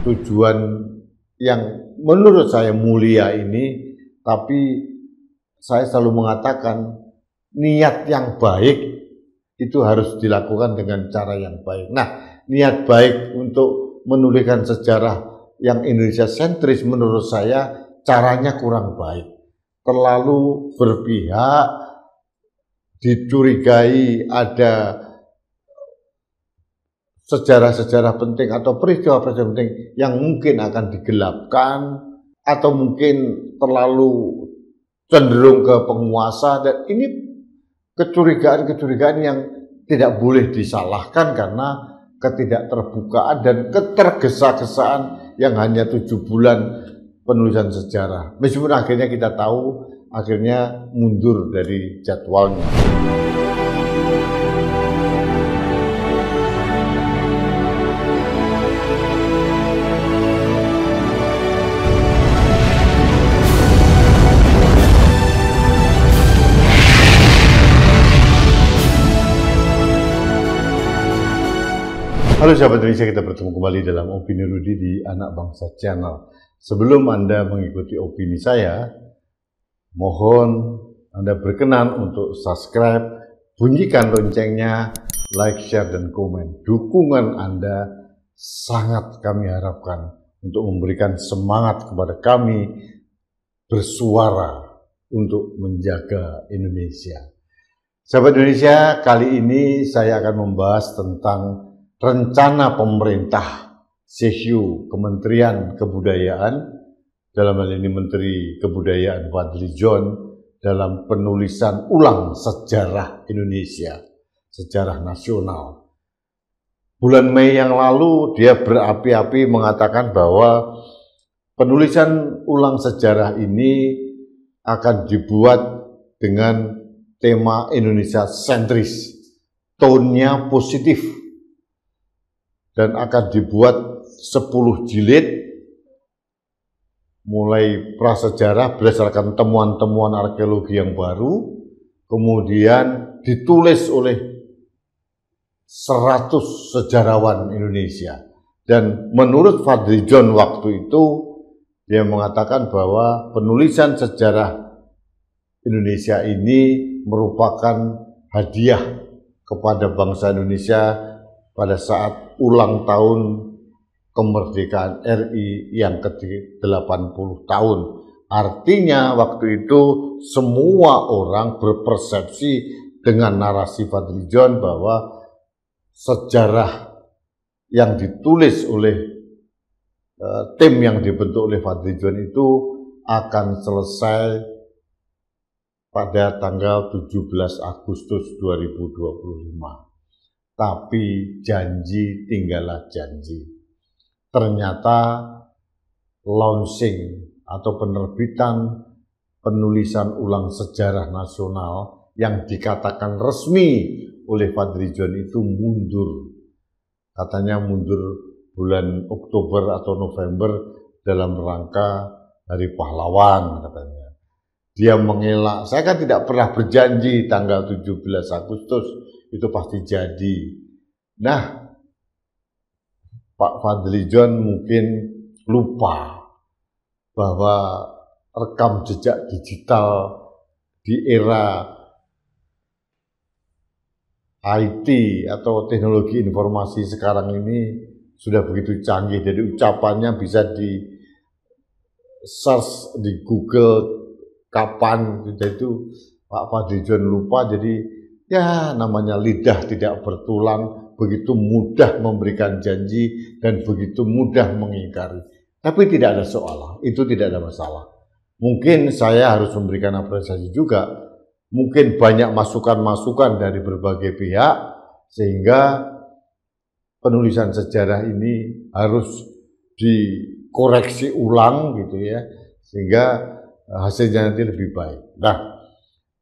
tujuan yang menurut saya mulia ini, tapi saya selalu mengatakan niat yang baik itu harus dilakukan dengan cara yang baik. Nah, niat baik untuk menuliskan sejarah yang Indonesia sentris menurut saya caranya kurang baik. Terlalu berpihak, dicurigai ada sejarah-sejarah penting atau peristiwa-peristiwa penting yang mungkin akan digelapkan atau mungkin terlalu cenderung ke penguasa, dan ini kecurigaan-kecurigaan yang tidak boleh disalahkan karena ketidakterbukaan dan ketergesa-gesaan yang hanya 7 bulan penulisan sejarah. Meskipun akhirnya kita tahu akhirnya mundur dari jadwalnya. Halo sahabat Indonesia, kita bertemu kembali dalam Opini Rudy di Anak Bangsa Channel. Sebelum Anda mengikuti opini saya, mohon Anda berkenan untuk subscribe, bunyikan loncengnya, like, share, dan komen. Dukungan Anda sangat kami harapkan untuk memberikan semangat kepada kami bersuara untuk menjaga Indonesia. Sahabat Indonesia, kali ini saya akan membahas tentang rencana pemerintah CSU Kementerian Kebudayaan, dalam hal ini Menteri Kebudayaan Fadlizon, dalam penulisan ulang sejarah Indonesia, sejarah nasional. Bulan Mei yang lalu dia berapi-api mengatakan bahwa penulisan ulang sejarah ini akan dibuat dengan tema Indonesia sentris, tone-nya positif, dan akan dibuat 10 jilid mulai prasejarah berdasarkan temuan-temuan arkeologi yang baru, kemudian ditulis oleh 100 sejarawan Indonesia. Dan menurut Fadlizon waktu itu, dia mengatakan bahwa penulisan sejarah Indonesia ini merupakan hadiah kepada bangsa Indonesia pada saat ulang tahun kemerdekaan RI yang ke-80 tahun. Artinya waktu itu semua orang berpersepsi dengan narasi Fadlizon bahwa sejarah yang ditulis oleh tim yang dibentuk oleh Fadlizon itu akan selesai pada tanggal 17 Agustus 2025. Tapi janji tinggallah janji. Ternyata launching atau penerbitan penulisan ulang sejarah nasional yang dikatakan resmi oleh Fadlizon itu mundur. Katanya mundur bulan Oktober atau November dalam rangka Hari Pahlawan katanya. Dia mengelak, saya kan tidak pernah berjanji tanggal 17 Agustus itu pasti jadi. Nah, Pak Fadlizon mungkin lupa bahwa rekam jejak digital di era IT atau teknologi informasi sekarang ini sudah begitu canggih. Jadi ucapannya bisa di search di Google kapan, jadi itu Pak Fadlizon lupa. Jadi ya namanya lidah tidak bertulang, begitu mudah memberikan janji dan begitu mudah mengingkari. Tapi tidak ada soal, itu tidak ada masalah. Mungkin saya harus memberikan apresiasi juga, mungkin banyak masukan-masukan dari berbagai pihak, sehingga penulisan sejarah ini harus dikoreksi ulang gitu ya, sehingga hasilnya nanti lebih baik. Nah,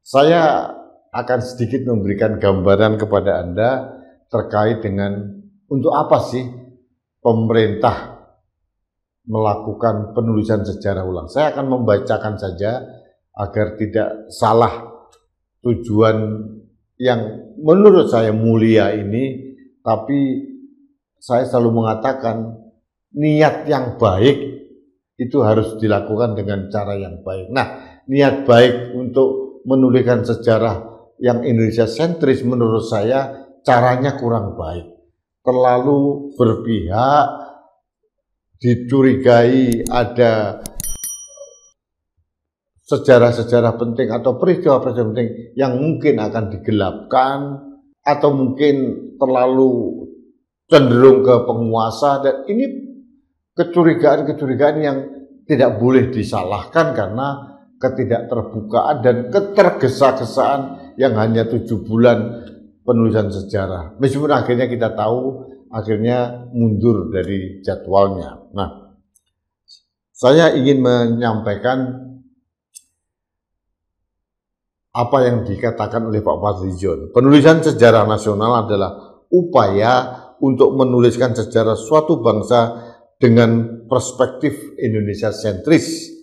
saya akan sedikit memberikan gambaran kepada Anda terkait dengan untuk apa sih pemerintah melakukan penulisan sejarah ulang. Saya akan membacakan saja agar tidak salah tujuan yang menurut saya mulia ini, tapi saya selalu mengatakan niat yang baik itu harus dilakukan dengan cara yang baik. Nah, niat baik untuk menuliskan sejarah yang Indonesia sentris menurut saya caranya kurang baik. Terlalu berpihak, dicurigai ada sejarah-sejarah penting atau peristiwa-peristiwa penting yang mungkin akan digelapkan atau mungkin terlalu cenderung ke penguasa, dan ini kecurigaan-kecurigaan yang tidak boleh disalahkan karena ketidakterbukaan dan ketergesa-gesaan yang hanya 7 bulan penulisan sejarah. Meskipun akhirnya kita tahu akhirnya mundur dari jadwalnya. Nah, saya ingin menyampaikan apa yang dikatakan oleh Pak Fadlizon. Penulisan sejarah nasional adalah upaya untuk menuliskan sejarah suatu bangsa dengan perspektif Indonesia sentris,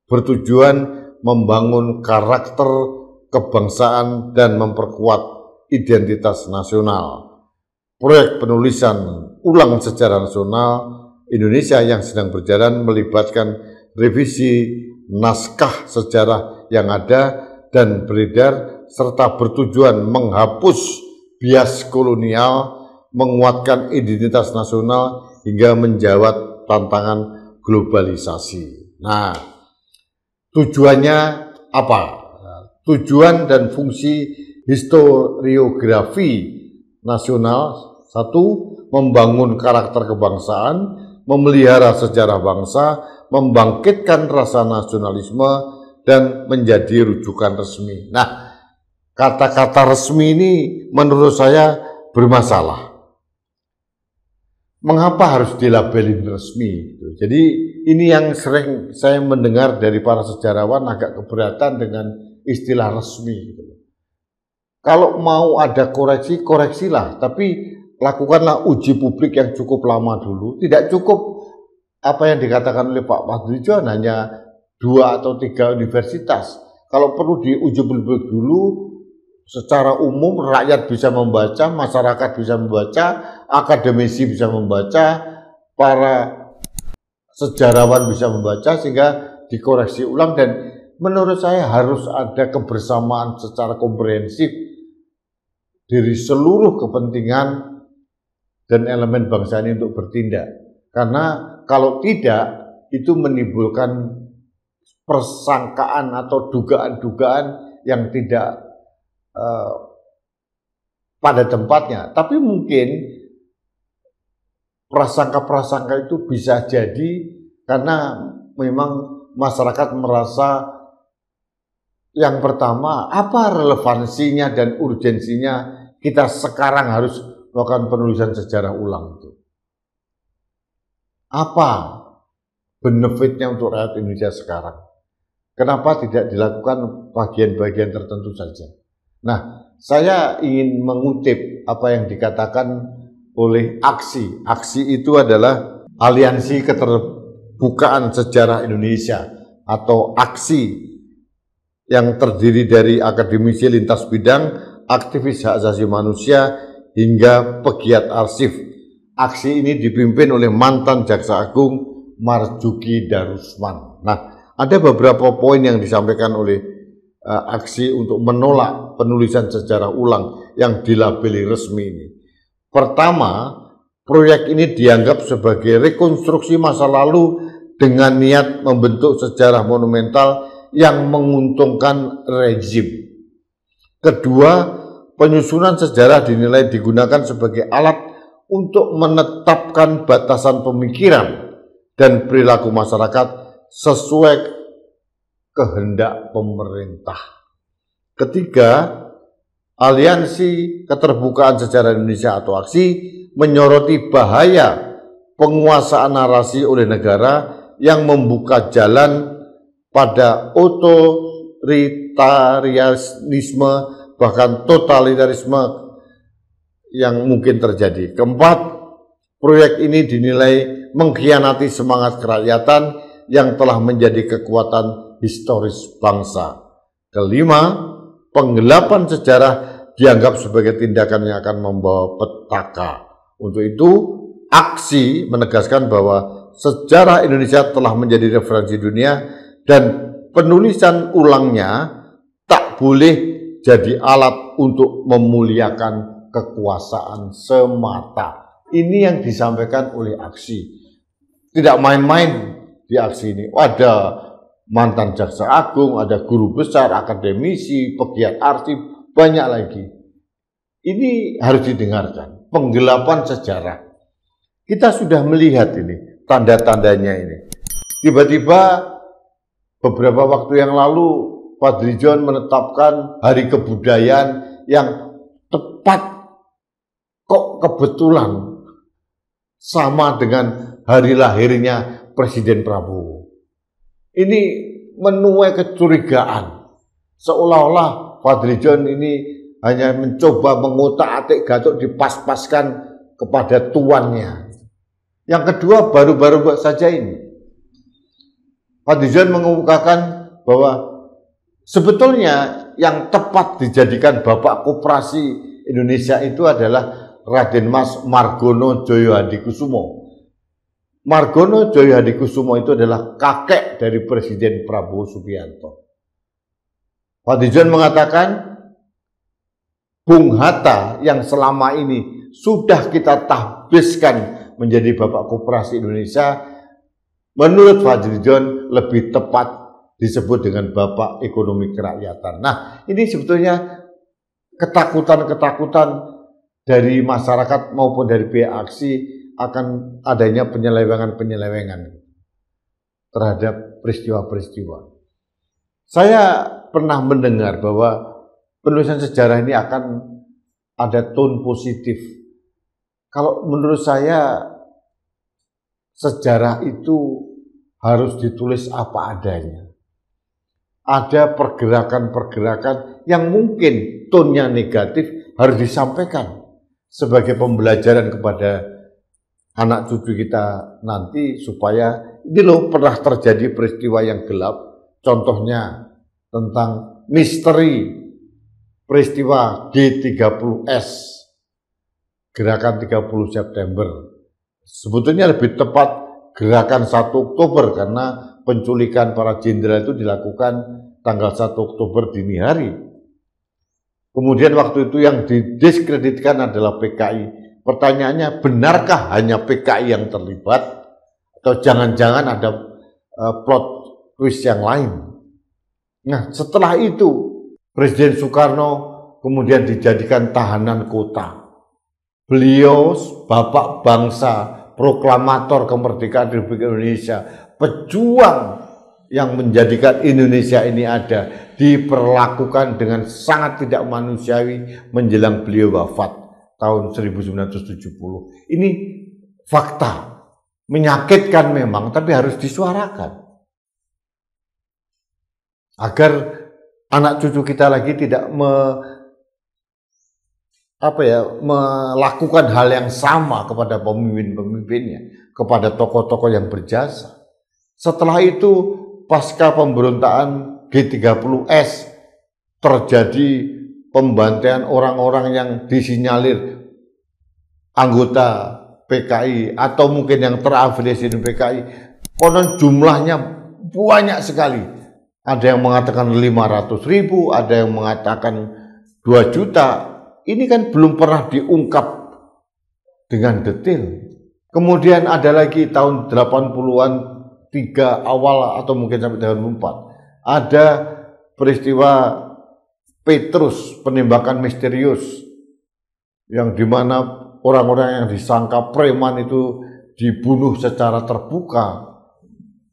bertujuan membangun karakter kebangsaan dan memperkuat identitas nasional. Proyek penulisan ulang sejarah nasional Indonesia yang sedang berjalan melibatkan revisi naskah sejarah yang ada dan beredar, serta bertujuan menghapus bias kolonial, menguatkan identitas nasional, hingga menjawab tantangan globalisasi. Nah, tujuannya apa? Tujuan dan fungsi historiografi nasional: 1. Membangun karakter kebangsaan, memelihara sejarah bangsa, membangkitkan rasa nasionalisme, dan menjadi rujukan resmi. Nah, kata-kata resmi ini menurut saya bermasalah. Mengapa harus dilabelin resmi? Jadi ini yang sering saya mendengar dari para sejarawan agak keberatan dengan istilah resmi. Kalau mau ada koreksi, koreksilah, tapi lakukanlah uji publik yang cukup lama dulu. Tidak cukup apa yang dikatakan oleh Pak Fadlizon hanya 2 atau 3 universitas. Kalau perlu diuji publik dulu, secara umum rakyat bisa membaca, masyarakat bisa membaca, akademisi bisa membaca, para sejarawan bisa membaca, sehingga dikoreksi ulang. Dan menurut saya harus ada kebersamaan secara komprehensif dari seluruh kepentingan dan elemen bangsa ini untuk bertindak. Karena kalau tidak, itu menimbulkan persangkaan atau dugaan-dugaan yang tidak pada tempatnya. Tapi mungkin prasangka-prasangka itu bisa jadi karena memang masyarakat merasa, yang pertama, apa relevansinya dan urgensinya kita sekarang harus melakukan penulisan sejarah ulang itu? Apa benefitnya untuk rakyat Indonesia sekarang? Kenapa tidak dilakukan bagian-bagian tertentu saja? Nah, saya ingin mengutip apa yang dikatakan oleh AKSI. AKSI itu adalah Aliansi Keterbukaan Sejarah Indonesia atau AKSI, yang terdiri dari akademisi lintas bidang, aktivis hak asasi manusia, hingga pegiat arsip. AKSI ini dipimpin oleh mantan Jaksa Agung Marzuki Darusman. Nah, ada beberapa poin yang disampaikan oleh AKSI untuk menolak penulisan sejarah ulang yang dilabeli resmi ini. Pertama, proyek ini dianggap sebagai rekonstruksi masa lalu dengan niat membentuk sejarah monumental yang menguntungkan rezim. Kedua, penyusunan sejarah dinilai digunakan sebagai alat untuk menetapkan batasan pemikiran dan perilaku masyarakat sesuai kehendak pemerintah. Ketiga, Aliansi Keterbukaan Sejarah Indonesia atau AKSI menyoroti bahaya penguasaan narasi oleh negara yang membuka jalan pada otoritarianisme, bahkan totalitarisme yang mungkin terjadi. Keempat, proyek ini dinilai mengkhianati semangat kerakyatan yang telah menjadi kekuatan historis bangsa. Kelima, penggelapan sejarah dianggap sebagai tindakan yang akan membawa petaka. Untuk itu, aksi menegaskan bahwa sejarah Indonesia telah menjadi referensi dunia dan penulisan ulangnya tak boleh jadi alat untuk memuliakan kekuasaan semata. Ini yang disampaikan oleh aksi. Tidak main-main di aksi ini. Ada mantan jaksa agung, ada guru besar, akademisi, pegiat arsip, banyak lagi. Ini harus didengarkan. Penggelapan sejarah. Kita sudah melihat ini, tanda-tandanya ini. Tiba-tiba beberapa waktu yang lalu Fadly-John menetapkan hari kebudayaan yang tepat, kok kebetulan sama dengan hari lahirnya Presiden Prabowo. Ini menuai kecurigaan, seolah-olah Fadly-John ini hanya mencoba mengutak-atik Gatot dipas-paskan kepada tuannya. Yang kedua, baru-baru saja ini Fadly-John mengemukakan bahwa sebetulnya yang tepat dijadikan Bapak Koperasi Indonesia itu adalah Raden Mas Margono Djoyo Hadikusumo. Margono Djoyo Hadikusumo itu adalah kakek dari Presiden Prabowo Subianto. Fadly-John mengatakan Bung Hatta yang selama ini sudah kita tahbiskan menjadi Bapak Koperasi Indonesia, menurut Fadly-John lebih tepat disebut dengan Bapak Ekonomi Kerakyatan. Nah, ini sebetulnya ketakutan-ketakutan dari masyarakat maupun dari pihak aksi akan adanya penyelewengan-penyelewengan terhadap peristiwa-peristiwa. Saya pernah mendengar bahwa penulisan sejarah ini akan ada tone positif. Kalau menurut saya, sejarah itu harus ditulis apa adanya. Ada pergerakan-pergerakan yang mungkin tone-nya negatif harus disampaikan sebagai pembelajaran kepada anak cucu kita nanti, supaya ini loh pernah terjadi peristiwa yang gelap, contohnya tentang misteri peristiwa G30S, gerakan 30 September. Sebetulnya lebih tepat gerakan 1 Oktober karena penculikan para jenderal itu dilakukan tanggal 1 Oktober dini hari. Kemudian waktu itu yang didiskreditkan adalah PKI. Pertanyaannya, benarkah hanya PKI yang terlibat? Atau jangan-jangan ada plot twist yang lain? Nah, setelah itu Presiden Soekarno kemudian dijadikan tahanan kota. Beliau bapak bangsa, proklamator kemerdekaan Republik Indonesia, pejuang yang menjadikan Indonesia ini ada, diperlakukan dengan sangat tidak manusiawi menjelang beliau wafat tahun 1970. Ini fakta, menyakitkan memang, tapi harus disuarakan agar anak cucu kita lagi tidak melakukan hal yang sama kepada pemimpin-pemimpinnya, kepada tokoh-tokoh yang berjasa. Setelah itu, pasca pemberontakan G30S, terjadi pembantaian orang-orang yang disinyalir anggota PKI atau mungkin yang terafiliasi dengan PKI. Konon jumlahnya banyak sekali. Ada yang mengatakan 500.000, ada yang mengatakan 2 juta. Ini kan belum pernah diungkap dengan detail. Kemudian ada lagi tahun 80-an 3 awal atau mungkin sampai tahun 4. Ada peristiwa Petrus, penembakan misterius, yang dimana orang-orang yang disangka preman itu dibunuh secara terbuka.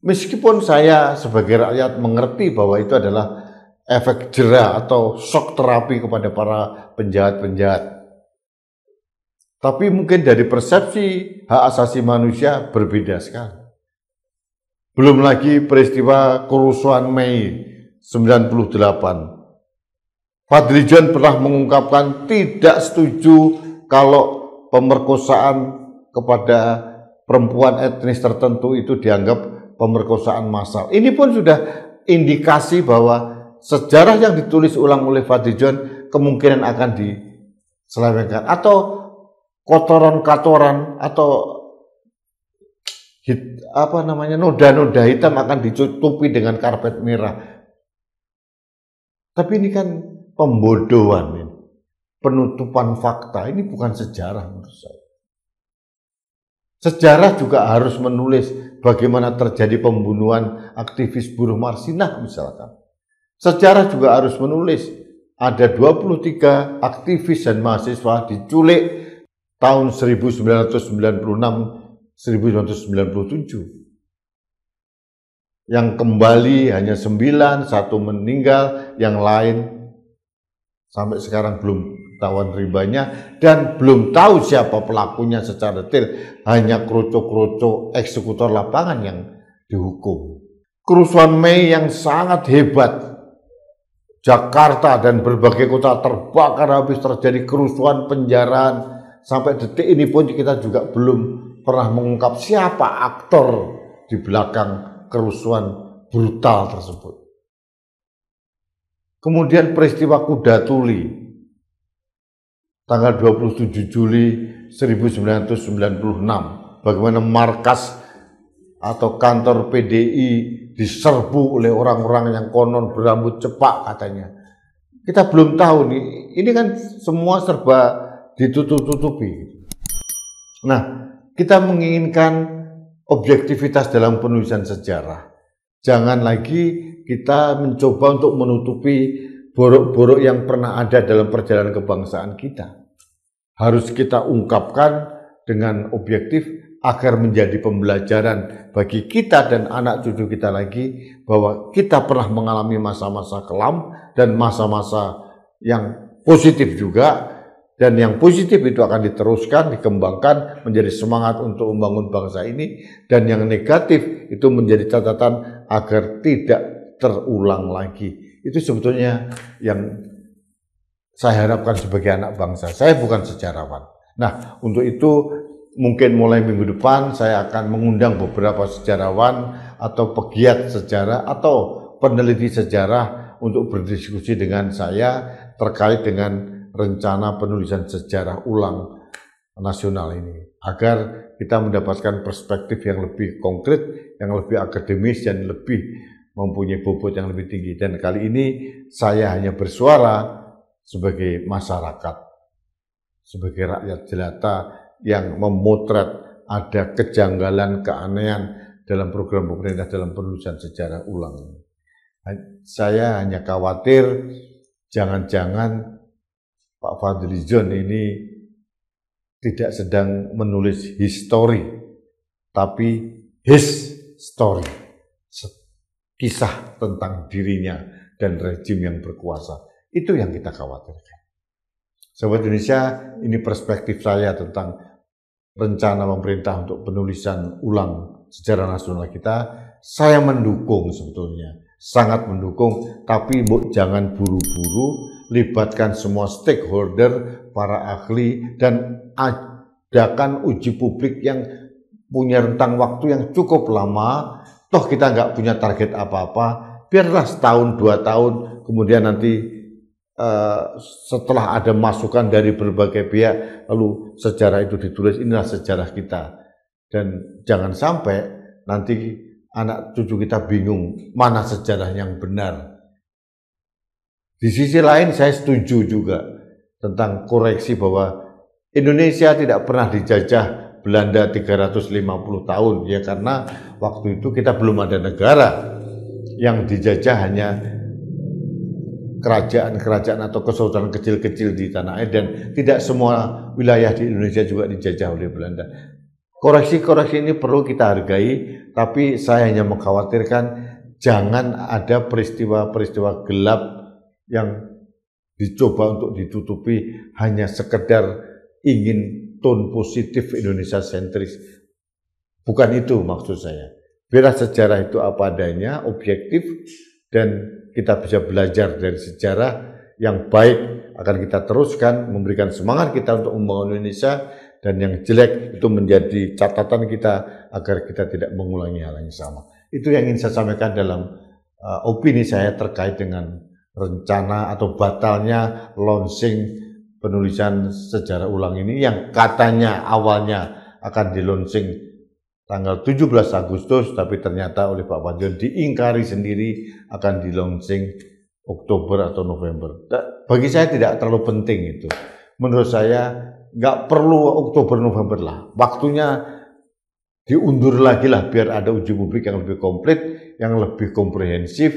Meskipun saya sebagai rakyat mengerti bahwa itu adalah efek jera atau shock terapi kepada para penjahat-penjahat. Tapi mungkin dari persepsi hak asasi manusia berbeda sekali. Belum lagi peristiwa kerusuhan Mei 98. Fadly-John pernah mengungkapkan tidak setuju kalau pemerkosaan kepada perempuan etnis tertentu itu dianggap pemerkosaan massal. Ini pun sudah indikasi bahwa sejarah yang ditulis ulang oleh Fadly-John kemungkinan akan diselewengkan, atau kotoran-kotoran atau noda-noda hitam akan ditutupi dengan karpet merah. Tapi ini kan pembodohan, ini. Penutupan fakta, ini bukan sejarah menurut saya. Sejarah juga harus menulis bagaimana terjadi pembunuhan aktivis buruh Marsinah misalkan. Sejarah juga harus menulis ada 23 aktivis dan mahasiswa diculik tahun 1996-1997. Yang kembali hanya 9, 1 meninggal, yang lain sampai sekarang belum ketahuan ribanya dan belum tahu siapa pelakunya secara detail, hanya kroco-kroco eksekutor lapangan yang dihukum. Kerusuhan Mei yang sangat hebat, Jakarta dan berbagai kota terbakar habis, terjadi kerusuhan, penjarahan, sampai detik ini pun kita juga belum pernah mengungkap siapa aktor di belakang kerusuhan brutal tersebut. Kemudian peristiwa Kuda Tuli tanggal 27 Juli 1996, bagaimana markas atau kantor PDI diserbu oleh orang-orang yang konon berambut cepak katanya. Kita belum tahu nih, ini kan semua serba ditutup-tutupi. Nah, kita menginginkan objektivitas dalam penulisan sejarah. Jangan lagi kita mencoba untuk menutupi borok-borok yang pernah ada dalam perjalanan kebangsaan kita. Harus kita ungkapkan dengan objektif agar menjadi pembelajaran bagi kita dan anak cucu kita lagi bahwa kita pernah mengalami masa-masa kelam dan masa-masa yang positif juga, dan yang positif itu akan diteruskan, dikembangkan menjadi semangat untuk membangun bangsa ini, dan yang negatif itu menjadi catatan agar tidak terulang lagi. Itu sebetulnya yang saya harapkan sebagai anak bangsa. Saya bukan sejarawan. Nah, untuk itu mungkin mulai minggu depan saya akan mengundang beberapa sejarawan atau pegiat sejarah atau peneliti sejarah untuk berdiskusi dengan saya terkait dengan rencana penulisan sejarah ulang nasional ini, agar kita mendapatkan perspektif yang lebih konkret, yang lebih akademis, dan lebih mempunyai bobot yang lebih tinggi. Dan kali ini saya hanya bersuara sebagai masyarakat, sebagai rakyat jelata yang memotret ada kejanggalan, keanehan dalam program pemerintah dalam penulisan sejarah ulang. Saya hanya khawatir jangan-jangan Pak Fadlizon ini tidak sedang menulis history, tapi his story, kisah tentang dirinya dan rejim yang berkuasa. Itu yang kita khawatirkan. Sobat Indonesia, ini perspektif saya tentang rencana pemerintah untuk penulisan ulang sejarah nasional kita. Saya mendukung sebetulnya, sangat mendukung, tapi jangan buru-buru, libatkan semua stakeholder, para ahli, dan adakan uji publik yang punya rentang waktu yang cukup lama. Toh kita nggak punya target apa-apa, biarlah setahun, 2 tahun, kemudian nanti setelah ada masukan dari berbagai pihak, lalu sejarah itu ditulis, inilah sejarah kita. Dan jangan sampai nanti anak cucu kita bingung mana sejarah yang benar. Di sisi lain saya setuju juga tentang koreksi bahwa Indonesia tidak pernah dijajah Belanda 350 tahun, ya karena waktu itu kita belum ada negara. Yang dijajah hanya kerajaan-kerajaan atau kesultanan kecil-kecil di tanah air, dan tidak semua wilayah di Indonesia juga dijajah oleh Belanda. Koreksi-koreksi ini perlu kita hargai, tapi saya hanya mengkhawatirkan jangan ada peristiwa-peristiwa gelap yang dicoba untuk ditutupi hanya sekedar ingin tone positif Indonesia sentris. Bukan itu maksud saya. Biarlah sejarah itu apa adanya, objektif, dan kita bisa belajar dari sejarah yang baik akan kita teruskan, memberikan semangat kita untuk membangun Indonesia, dan yang jelek itu menjadi catatan kita agar kita tidak mengulangi hal yang sama. Itu yang ingin saya sampaikan dalam opini saya terkait dengan rencana atau batalnya launching penulisan sejarah ulang ini, yang katanya awalnya akan di launching tanggal 17 Agustus, tapi ternyata oleh Pak Fadil diingkari sendiri akan di launching Oktober atau November. Bagi saya tidak terlalu penting itu. Menurut saya nggak perlu Oktober November lah. Waktunya diundur lagi lah biar ada uji publik yang lebih komplit, yang lebih komprehensif,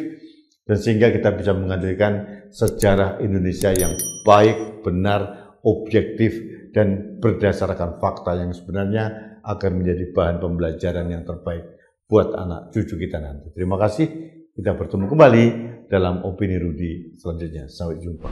dan sehingga kita bisa menghadirkan sejarah Indonesia yang baik, benar, objektif, dan berdasarkan fakta yang sebenarnya akan menjadi bahan pembelajaran yang terbaik buat anak cucu kita nanti. Terima kasih, kita bertemu kembali dalam Opini Rudi selanjutnya. Sampai jumpa.